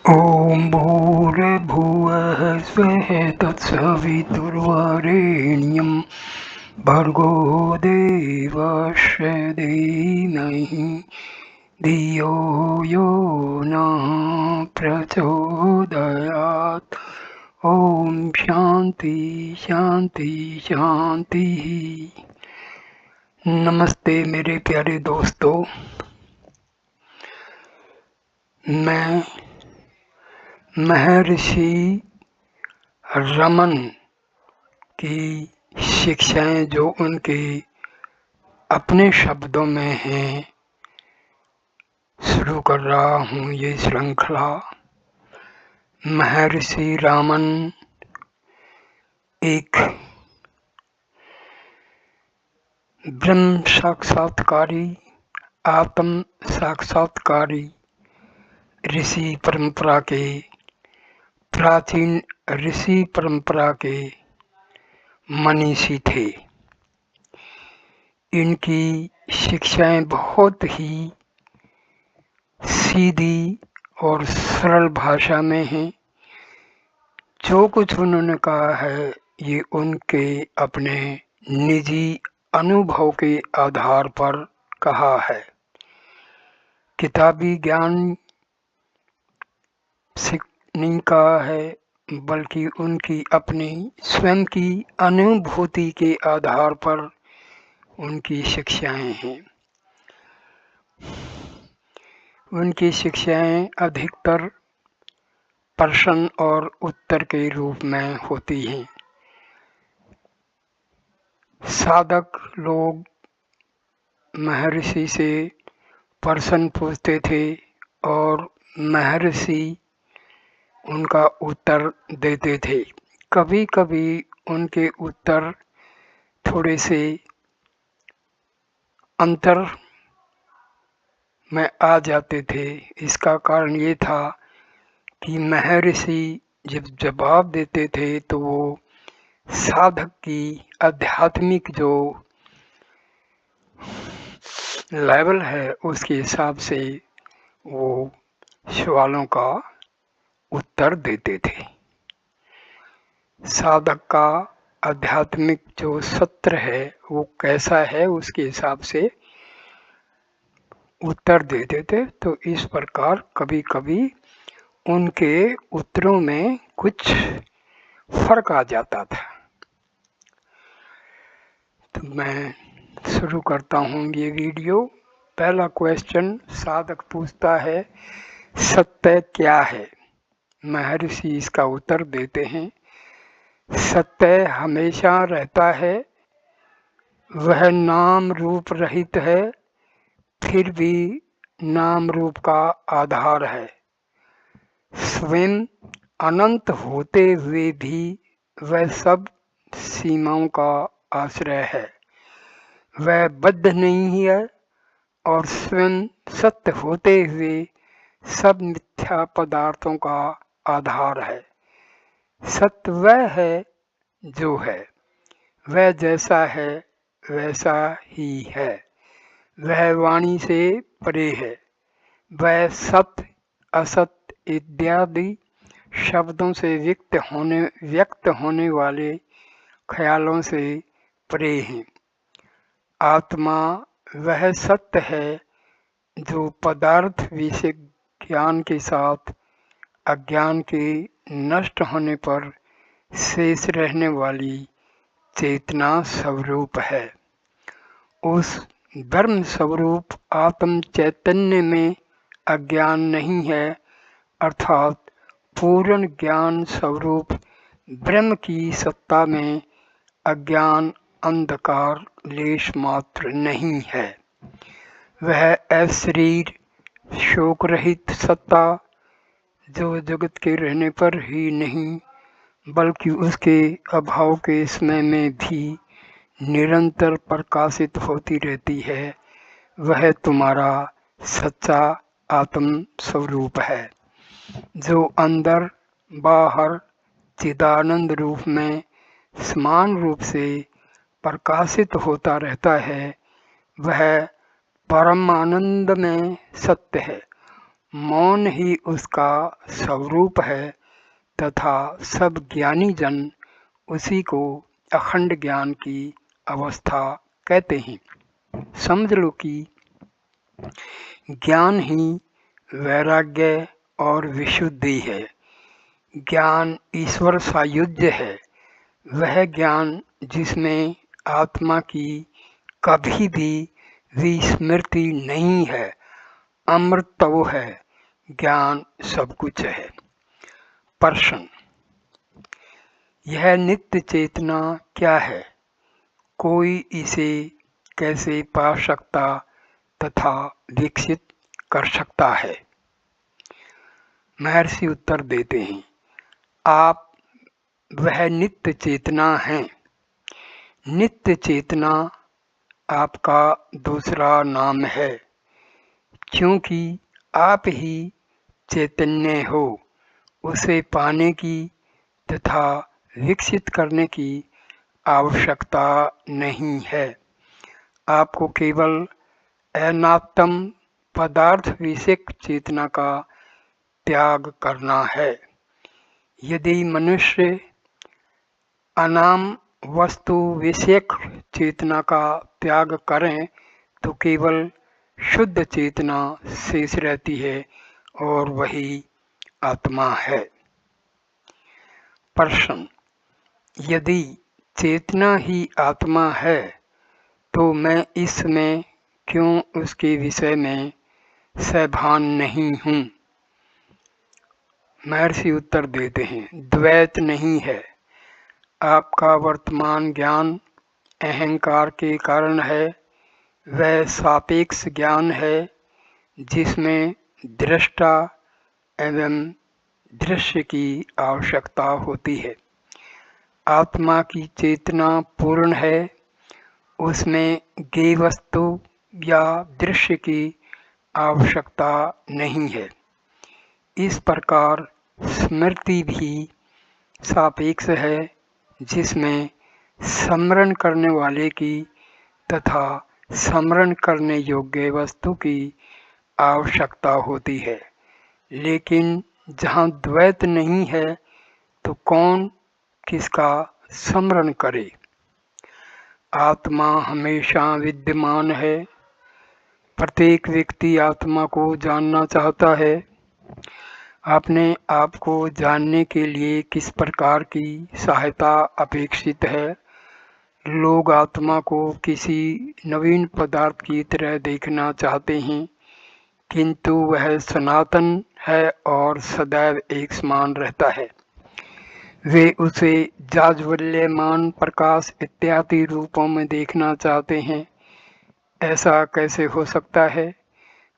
ॐ भूर्भुवः स्वः तत्सवितुर्वरेण्यं भर्गो देवस्य धीमहि धियो यो नः प्रचोदयात्। ॐ शांति शांति शांति। नमस्ते मेरे प्यारे दोस्तों, मैं महर्षि रमन की शिक्षाएं जो उनके अपने शब्दों में हैं शुरू कर रहा हूँ ये श्रृंखला। महर्षि रमन एक ब्रह्म साक्षात्कारी, आत्म साक्षात्कारी ऋषि परंपरा के, प्राचीन ऋषि परंपरा के मनीषी थे। इनकी शिक्षाएं बहुत ही सीधी और सरल भाषा में हैं। जो कुछ उन्होंने कहा है ये उनके अपने निजी अनुभव के आधार पर कहा है। किताबी ज्ञान नहीं कहा है, बल्कि उनकी अपनी स्वयं की अनुभूति के आधार पर उनकी शिक्षाएं हैं। उनकी शिक्षाएं अधिकतर प्रश्न और उत्तर के रूप में होती हैं। साधक लोग महर्षि से प्रश्न पूछते थे और महर्षि उनका उत्तर देते थे। कभी कभी उनके उत्तर थोड़े से अंतर में आ जाते थे। इसका कारण ये था कि महर्षि जब जवाब देते थे तो वो साधक की आध्यात्मिक जो लेवल है उसके हिसाब से वो सवालों का उत्तर देते थे। साधक का आध्यात्मिक जो सत्र है वो कैसा है उसके हिसाब से उत्तर देते थे। तो इस प्रकार कभी कभी उनके उत्तरों में कुछ फर्क आ जाता था। तो मैं शुरू करता हूँ ये वीडियो। पहला क्वेश्चन साधक पूछता है, सत्य क्या है? महर्षि इसका उत्तर देते हैं, सत्य हमेशा रहता है, वह नाम रूप रहित है, फिर भी नाम रूप का आधार है। स्वयं अनंत होते हुए भी वह सब सीमाओं का आश्रय है। वह बद्ध नहीं है और स्वयं सत्य होते हुए सब मिथ्या पदार्थों का आधार है। सत्य वह है जो है, वह जैसा है वैसा ही है, वह वाणी से परे है, वह सत्य असत्य इत्यादि शब्दों से व्यक्त होने वाले ख्यालों से परे हैं। आत्मा वह सत्य है जो पदार्थ विषय ज्ञान के साथ अज्ञान के नष्ट होने पर शेष रहने वाली चेतना स्वरूप है। उस ब्रह्म स्वरूप आत्म चैतन्य में अज्ञान नहीं है, अर्थात पूर्ण ज्ञान स्वरूप ब्रह्म की सत्ता में अज्ञान अंधकार लेश मात्र नहीं है। वह अशरीर शोक रहित सत्ता जो जगत के रहने पर ही नहीं बल्कि उसके अभाव के समय में भी निरंतर प्रकाशित होती रहती है, वह तुम्हारा सच्चा आत्म स्वरूप है, जो अंदर बाहर चिदानंद रूप में समान रूप से प्रकाशित होता रहता है। वह परम आनंद में सत्य है मौन ही उसका स्वरूप है तथा सब ज्ञानी जन उसी को अखंड ज्ञान की अवस्था कहते हैं। समझ लो कि ज्ञान ही वैराग्य और विशुद्धि है। ज्ञान ईश्वर सायुज्य है, वह ज्ञान जिसमें आत्मा की कभी भी विस्मृति नहीं है। अमृत तो है, ज्ञान सब कुछ है। प्रश्न: यह नित्य चेतना क्या है? कोई इसे कैसे पा सकता तथा विकसित कर सकता है? महर्षि उत्तर देते हैं, आप वह नित्य चेतना हैं। नित्य चेतना आपका दूसरा नाम है, क्योंकि आप ही चैतन्य हो। उसे पाने की तथा विकसित करने की आवश्यकता नहीं है। आपको केवल अनात्म पदार्थ विषयक चेतना का त्याग करना है। यदि मनुष्य अनाम वस्तु विषयक चेतना का त्याग करें तो केवल शुद्ध चेतना शेष रहती है और वही आत्मा है। प्रश्न: यदि चेतना ही आत्मा है तो मैं इसमें क्यों उसके विषय में सभान नहीं हूँ? महर्षि उत्तर देते हैं, द्वैत नहीं है। आपका वर्तमान ज्ञान अहंकार के कारण है। वह सापेक्ष ज्ञान है जिसमें दृष्टा एवं दृश्य की आवश्यकता होती है। आत्मा की चेतना पूर्ण है, उसमें ज्ञेय वस्तु या दृश्य की आवश्यकता नहीं है। इस प्रकार स्मृति भी सापेक्ष है, जिसमें स्मरण करने वाले की तथा स्मरण करने योग्य वस्तु की आवश्यकता होती है। लेकिन जहाँ द्वैत नहीं है तो कौन किसका स्मरण करे? आत्मा हमेशा विद्यमान है। प्रत्येक व्यक्ति आत्मा को जानना चाहता है। अपने आप को जानने के लिए किस प्रकार की सहायता अपेक्षित है? लोग आत्मा को किसी नवीन पदार्थ की तरह देखना चाहते हैं, किंतु वह सनातन है और सदैव एक समान रहता है। वे उसे जाज्वल्यमान प्रकाश इत्यादि रूपों में देखना चाहते हैं। ऐसा कैसे हो सकता है?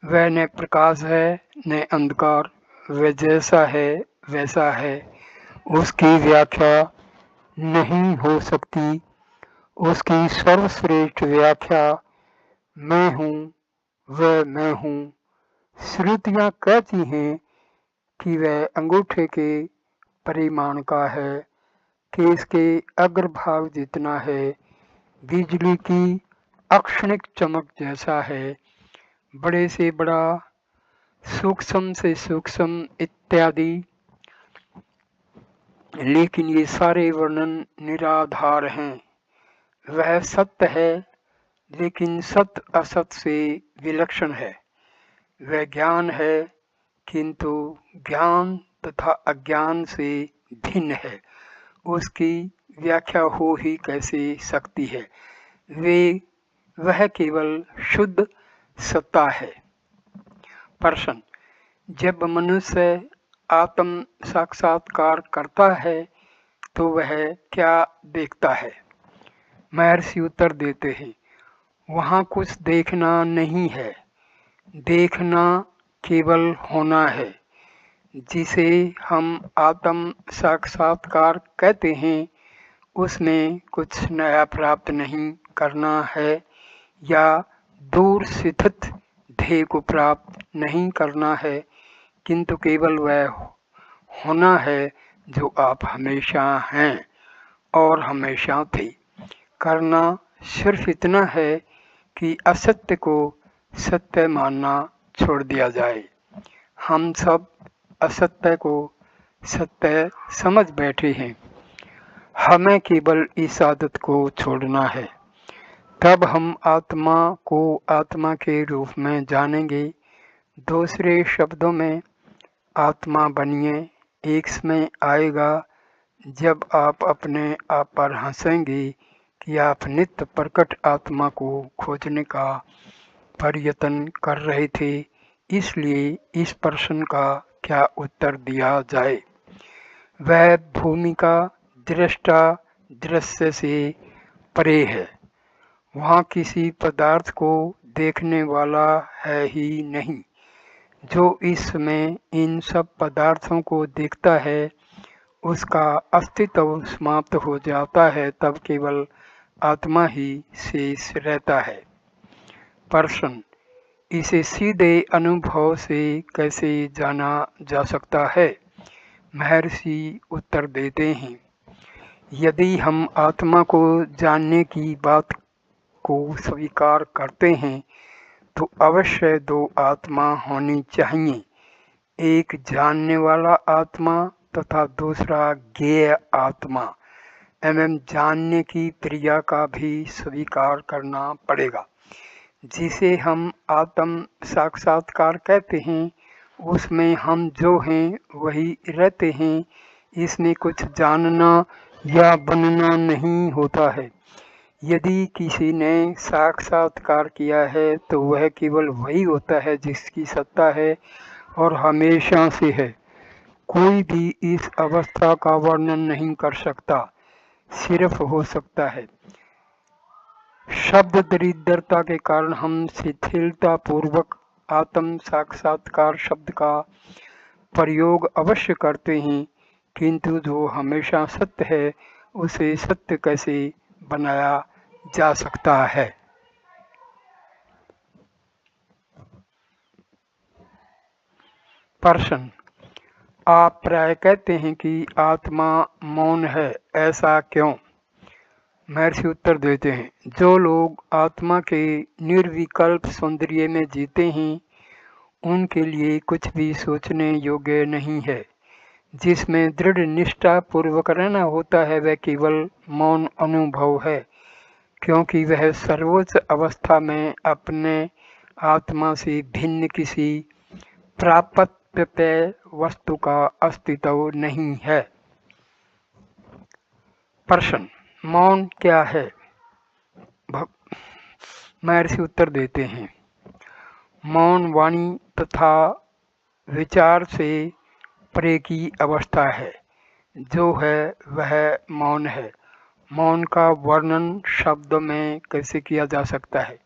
वह न प्रकाश है न अंधकार, वह जैसा है वैसा है। उसकी व्याख्या नहीं हो सकती। उसकी सर्वश्रेष्ठ व्याख्या मैं हूँ, वह मैं हूँ। श्रुतियाँ कहती हैं कि वह अंगूठे के परिमाण का है, केस के अग्रभाग जितना है, बिजली की अक्षणिक चमक जैसा है, बड़े से बड़ा, सूक्ष्म से सूक्ष्म इत्यादि। लेकिन ये सारे वर्णन निराधार हैं। वह सत्य है, लेकिन सत्य असत से विलक्षण है। वह ज्ञान है, किंतु ज्ञान तथा अज्ञान से भिन्न है। उसकी व्याख्या हो ही कैसे सकती है? वह केवल शुद्ध सत्ता है। प्रश्न: जब मनुष्य आत्म साक्षात्कार करता है तो वह क्या देखता है? महर्षि उत्तर देते हैं, वहाँ कुछ देखना नहीं है। देखना केवल होना है। जिसे हम आत्म साक्षात्कार कहते हैं उसमें कुछ नया प्राप्त नहीं करना है या दूर स्थित ध्येय को प्राप्त नहीं करना है, किंतु केवल वह होना है जो आप हमेशा हैं और हमेशा थे। करना सिर्फ इतना है कि असत्य को सत्य मानना छोड़ दिया जाए। हम सब असत्य को सत्य समझ बैठे हैं। हमें केवल इस आदत को छोड़ना है, तब हम आत्मा को आत्मा के रूप में जानेंगे। दूसरे शब्दों में, आत्मा बनिए। एक समय आएगा जब आप अपने आप पर हंसेंगे कि आप नित्य प्रकट आत्मा को खोजने का प्रयत्न कर रहे थे। इसलिए इस प्रश्न का क्या उत्तर दिया जाए? वह भूमिका दृष्टा दृश्य से परे है। वहाँ किसी पदार्थ को देखने वाला है ही नहीं। जो इस समय इन सब पदार्थों को देखता है, उसका अस्तित्व समाप्त हो जाता है, तब केवल आत्मा ही शेष रहता है। प्रश्न: इसे सीधे अनुभव से कैसे जाना जा सकता है? महर्षि उत्तर देते हैं, यदि हम आत्मा को जानने की बात को स्वीकार करते हैं तो अवश्य दो आत्मा होनी चाहिए, एक जानने वाला आत्मा तथा दूसरा ज्ञेय आत्मा। एवं जानने की क्रिया का भी स्वीकार करना पड़ेगा। जिसे हम आत्म साक्षात्कार कहते हैं, उसमें हम जो हैं वही रहते हैं। इसमें कुछ जानना या बनना नहीं होता है। यदि किसी ने साक्षात्कार किया है तो वह केवल वही होता है जिसकी सत्ता है और हमेशा से है। कोई भी इस अवस्था का वर्णन नहीं कर सकता, सिर्फ हो सकता है। शब्द दरिद्रता के कारण हम शिथिलता पूर्वक आत्म साक्षात्कार शब्द का प्रयोग अवश्य करते हैं, किंतु जो हमेशा सत्य है उसे सत्य कैसे बनाया जा सकता है? प्रश्न: आप प्राय कहते हैं कि आत्मा मौन है, ऐसा क्यों? महर्षि उत्तर देते हैं, जो लोग आत्मा के निर्विकल्प सौंदर्य में जीते हैं, उनके लिए कुछ भी सोचने योग्य नहीं है। जिसमें दृढ़ निष्ठा पूर्वक रहना होता है वह केवल मौन अनुभव है, क्योंकि वह सर्वोच्च अवस्था में अपने आत्मा से भिन्न किसी प्राप्तव्य वस्तु का अस्तित्व नहीं है। प्रश्न: मौन क्या है? महर्षि उत्तर देते हैं, मौन वाणी तथा विचार से परे की अवस्था है। जो है वह मौन है। मौन का वर्णन शब्द में कैसे किया जा सकता है?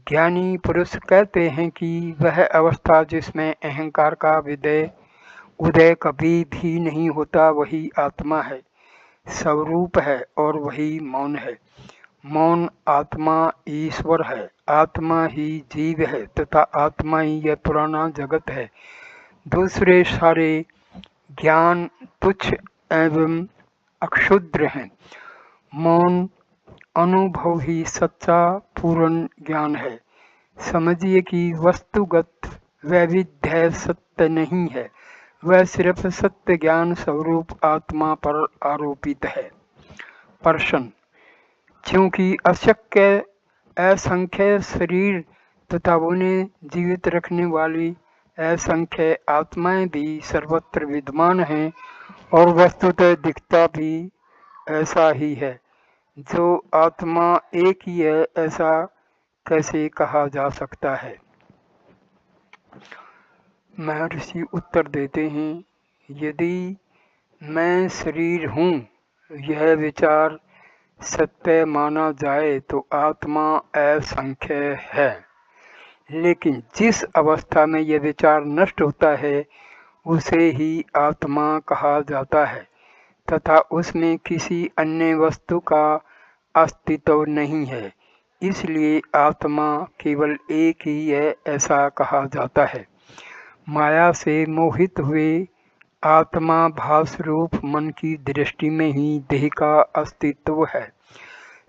ज्ञानी पुरुष कहते हैं कि वह अवस्था जिसमें अहंकार का उदय कभी भी नहीं होता, वही आत्मा है, स्वरूप है और वही मौन है। मौन आत्मा ईश्वर है, आत्मा ही जीव है तथा आत्मा ही यह पुराना जगत है। दूसरे सारे ज्ञान तुच्छ एवं अक्षुद्र हैं। मौन अनुभव ही सच्चा पूर्ण ज्ञान है। समझिए कि वस्तुगत वैविध्य सत्य नहीं है, वह सिर्फ सत्य ज्ञान स्वरूप आत्मा पर आरोपित है। प्रश्न: क्योंकि अशक्य असंख्य शरीर तथा उन्हें जीवित रखने वाली असंख्य आत्माएं भी सर्वत्र विद्यमान हैं और वस्तुतः दिखता भी ऐसा ही है। जो आत्मा एक ही है, ऐसा कैसे कहा जा सकता है? महर्षि उत्तर देते हैं, यदि मैं शरीर हूँ यह विचार सत्य माना जाए तो आत्मा असंख्य है। लेकिन जिस अवस्था में यह विचार नष्ट होता है उसे ही आत्मा कहा जाता है तथा उसमें किसी अन्य वस्तु का अस्तित्व नहीं है। इसलिए आत्मा केवल एक ही है, ऐसा कहा जाता है। माया से मोहित हुए आत्मा भास रूप मन की दृष्टि में ही देह का अस्तित्व है,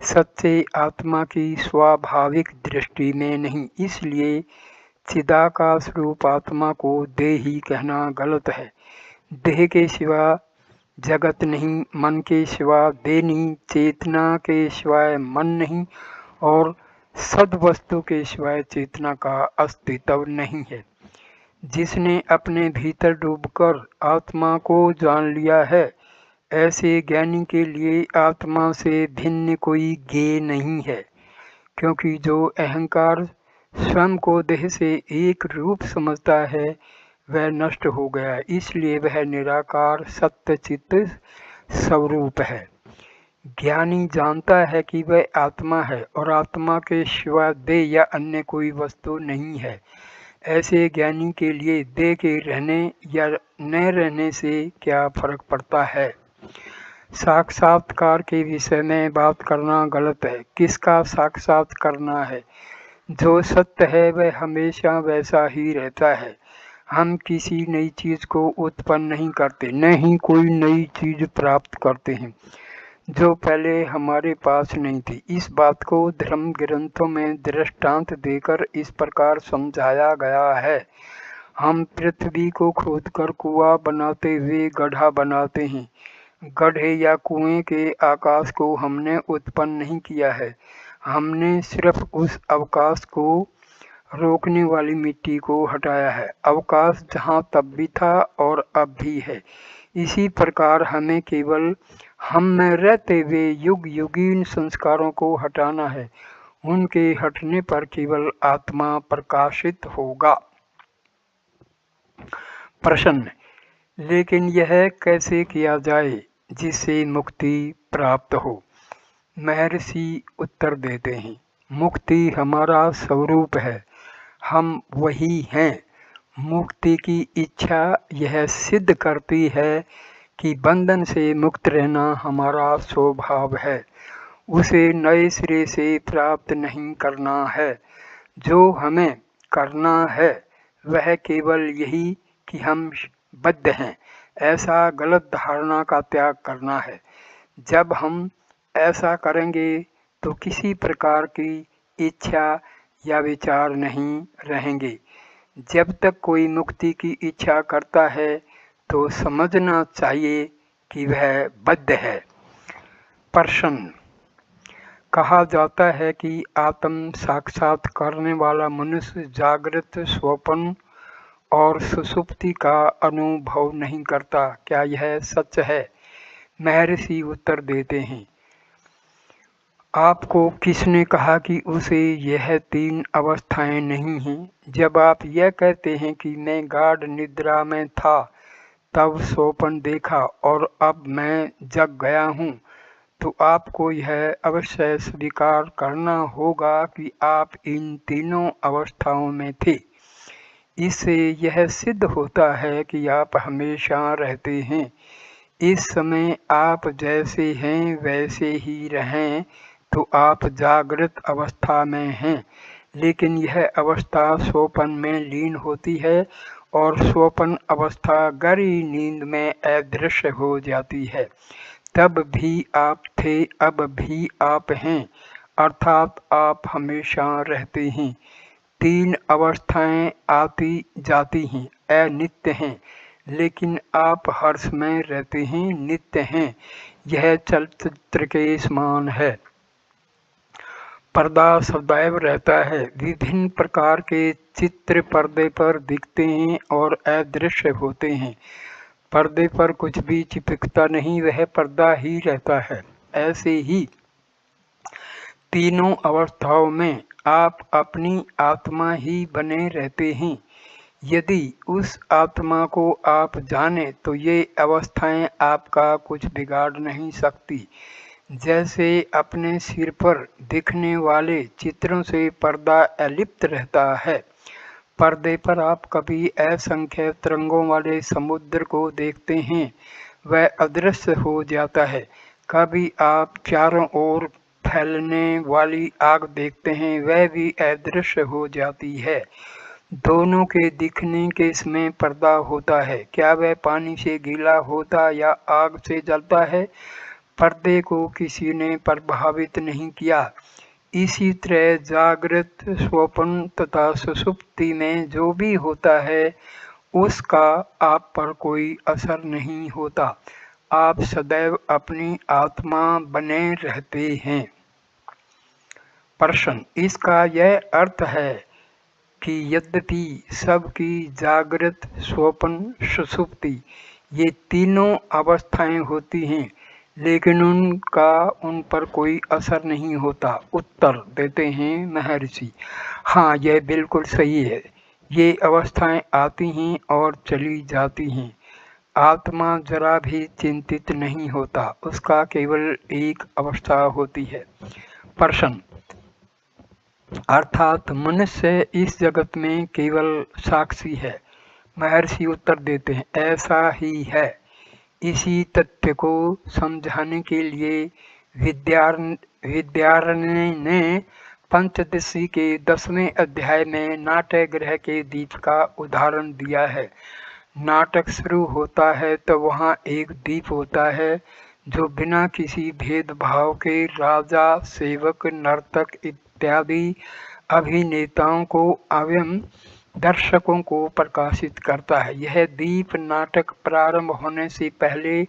सच्चे आत्मा की स्वाभाविक दृष्टि में नहीं। इसलिए चिदाकाश रूप आत्मा को देह ही कहना गलत है। देह के सिवा जगत नहीं, मन के सिवा देह नहीं, चेतना के सिवाय मन नहीं और सद्वस्तु के सिवाय चेतना का अस्तित्व नहीं है। जिसने अपने भीतर डूबकर आत्मा को जान लिया है, ऐसे ज्ञानी के लिए आत्मा से भिन्न कोई ज्ञेय नहीं है, क्योंकि जो अहंकार स्वयं को देह से एक रूप समझता है वह नष्ट हो गया, इसलिए वह निराकार सत्य चित्त स्वरूप है। ज्ञानी जानता है कि वह आत्मा है और आत्मा के सिवा देह या अन्य कोई वस्तु नहीं है। ऐसे ज्ञानी के लिए देह के रहने या न रहने से क्या फर्क पड़ता है। साक्षात्कार के विषय में बात करना गलत है। किसका साक्षात करना है? जो सत्य है वह हमेशा वैसा ही रहता है। हम किसी नई चीज़ को उत्पन्न नहीं करते, न ही कोई नई चीज़ प्राप्त करते हैं जो पहले हमारे पास नहीं थी। इस बात को धर्म ग्रंथों में दृष्टांत देकर इस प्रकार समझाया गया है। हम पृथ्वी को खोदकर कुआं बनाते हुए गड्ढा बनाते हैं। गड्ढे या कुएं के आकाश को हमने उत्पन्न नहीं किया है, हमने सिर्फ उस अवकाश को रोकने वाली मिट्टी को हटाया है। अवकाश जहाँ तब भी था और अब भी है। इसी प्रकार हमें केवल हम में रहते हुए युग युगीन संस्कारों को हटाना है। उनके हटने पर केवल आत्मा प्रकाशित होगा। प्रश्न: लेकिन यह कैसे किया जाए जिससे मुक्ति प्राप्त हो? महर्षि उत्तर देते हैं, मुक्ति हमारा स्वरूप है, हम वही हैं। मुक्ति की इच्छा यह सिद्ध करती है कि बंधन से मुक्त रहना हमारा स्वभाव है, उसे नए सिरे से प्राप्त नहीं करना है। जो हमें करना है वह केवल यही कि हम बद्ध हैं, ऐसा गलत धारणा का त्याग करना है। जब हम ऐसा करेंगे तो किसी प्रकार की इच्छा या विचार नहीं रहेंगे। जब तक कोई मुक्ति की इच्छा करता है तो समझना चाहिए कि वह बद्ध है। प्रश्न: कहा जाता है कि आत्म साक्षात करने वाला मनुष्य जागृत, स्वप्न और सुषुप्ति का अनुभव नहीं करता, क्या यह सच है? महर्षि उत्तर देते हैं, आपको किसने कहा कि उसे यह तीन अवस्थाएं नहीं हैं? जब आप यह कहते हैं कि मैं गाढ़ निद्रा में था, तब स्वप्न देखा और अब मैं जग गया हूँ, तो आपको यह अवश्य स्वीकार करना होगा कि आप इन तीनों अवस्थाओं में थे। इससे यह सिद्ध होता है कि आप हमेशा रहते हैं। इस समय आप जैसे हैं वैसे ही रहें तो आप जागृत अवस्था में हैं, लेकिन यह अवस्था स्वप्न में लीन होती है और स्वप्न अवस्था गहरी नींद में अदृश्य हो जाती है। तब भी आप थे, अब भी आप हैं, अर्थात आप हमेशा रहते हैं। तीन अवस्थाएं आती जाती हैं, अनित्य हैं, लेकिन आप हर्ष में रहते हैं, नित्य हैं। यह चलचित्र के समान है। पर्दा सदैव रहता है। विभिन्न प्रकार के चित्र पर्दे पर दिखते हैं और अदृश्य होते हैं। पर्दे पर कुछ भी चिपकता नहीं, वह पर्दा ही रहता है। ऐसे ही तीनों अवस्थाओं में आप अपनी आत्मा ही बने रहते हैं। यदि उस आत्मा को आप जाने तो ये अवस्थाएं आपका कुछ बिगाड़ नहीं सकती। जैसे अपने सिर पर दिखने वाले चित्रों से पर्दा अलिप्त रहता है, पर्दे पर आप कभी असंख्य तरंगों वाले समुद्र को देखते हैं, वह अदृश्य हो जाता है। कभी आप चारों ओर फैलने वाली आग देखते हैं, वह भी अदृश्य हो जाती है। दोनों के दिखने के समय पर्दा होता है। क्या वह पानी से गीला होता या आग से जलता है? पर्दे को किसी ने प्रभावित नहीं किया। इसी तरह जागृत, स्वप्न तथा सुषुप्ति में जो भी होता है उसका आप पर कोई असर नहीं होता। आप सदैव अपनी आत्मा बने रहते हैं। प्रश्न: इसका यह अर्थ है कि यद्यपि सबकी जागृत, स्वप्न, सुषुप्ति ये तीनों अवस्थाएं होती हैं, लेकिन उनका उन पर कोई असर नहीं होता। उत्तर देते हैं महर्षि: हाँ, यह बिल्कुल सही है। ये अवस्थाएं आती हैं और चली जाती हैं। आत्मा जरा भी चिंतित नहीं होता, उसका केवल एक अवस्था होती है। प्रश्न: अर्थात मनुष्य इस जगत में केवल साक्षी है। महर्षि उत्तर देते हैं: ऐसा ही है। इसी तथ्य को समझाने के लिए विद्यारण्य ने पंचदशी के 10वें अध्याय में नाट्यगृह के दीप का उदाहरण दिया है। नाटक शुरू होता है तो वहाँ एक दीप होता है जो बिना किसी भेदभाव के राजा, सेवक, नर्तक इत्यादि अभिनेताओं को एवं दर्शकों को प्रकाशित करता है। यह दीप नाटक प्रारंभ होने से पहले,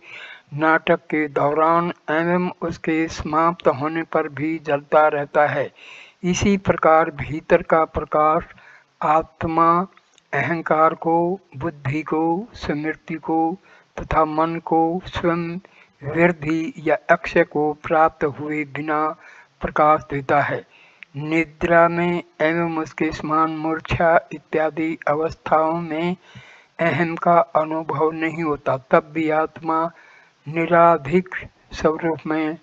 नाटक के दौरान एवं उसके समाप्त होने पर भी जलता रहता है। इसी प्रकार भीतर का प्रकाश आत्मा, अहंकार को, बुद्धि को, स्मृति को तथा मन को स्वयं वृद्धि या अक्षय को प्राप्त हुए बिना प्रकाश देता है। निद्रा में एवं उसके समान मूर्छा इत्यादि अवस्थाओं में अहम का अनुभव नहीं होता, तब भी आत्मा निराधिक स्वरूप में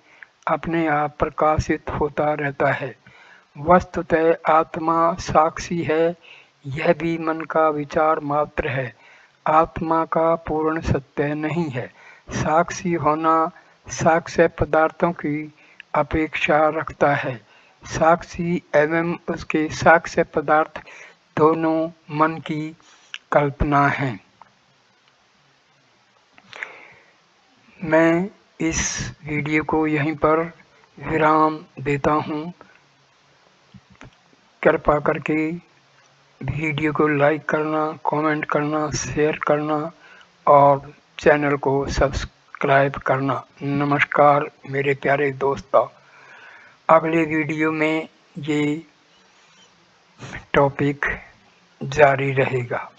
अपने आप प्रकाशित होता रहता है। वस्तुतः आत्मा साक्षी है, यह भी मन का विचार मात्र है, आत्मा का पूर्ण सत्य नहीं है। साक्षी होना साक्ष्य पदार्थों की अपेक्षा रखता है। साक्षी एवं उसके साक्ष्य पदार्थ दोनों मन की कल्पना हैं। मैं इस वीडियो को यहीं पर विराम देता हूँ। कृपा करके वीडियो को लाइक करना, कमेंट करना, शेयर करना और चैनल को सब्सक्राइब करना। नमस्कार मेरे प्यारे दोस्तों। अगले वीडियो में ये टॉपिक जारी रहेगा।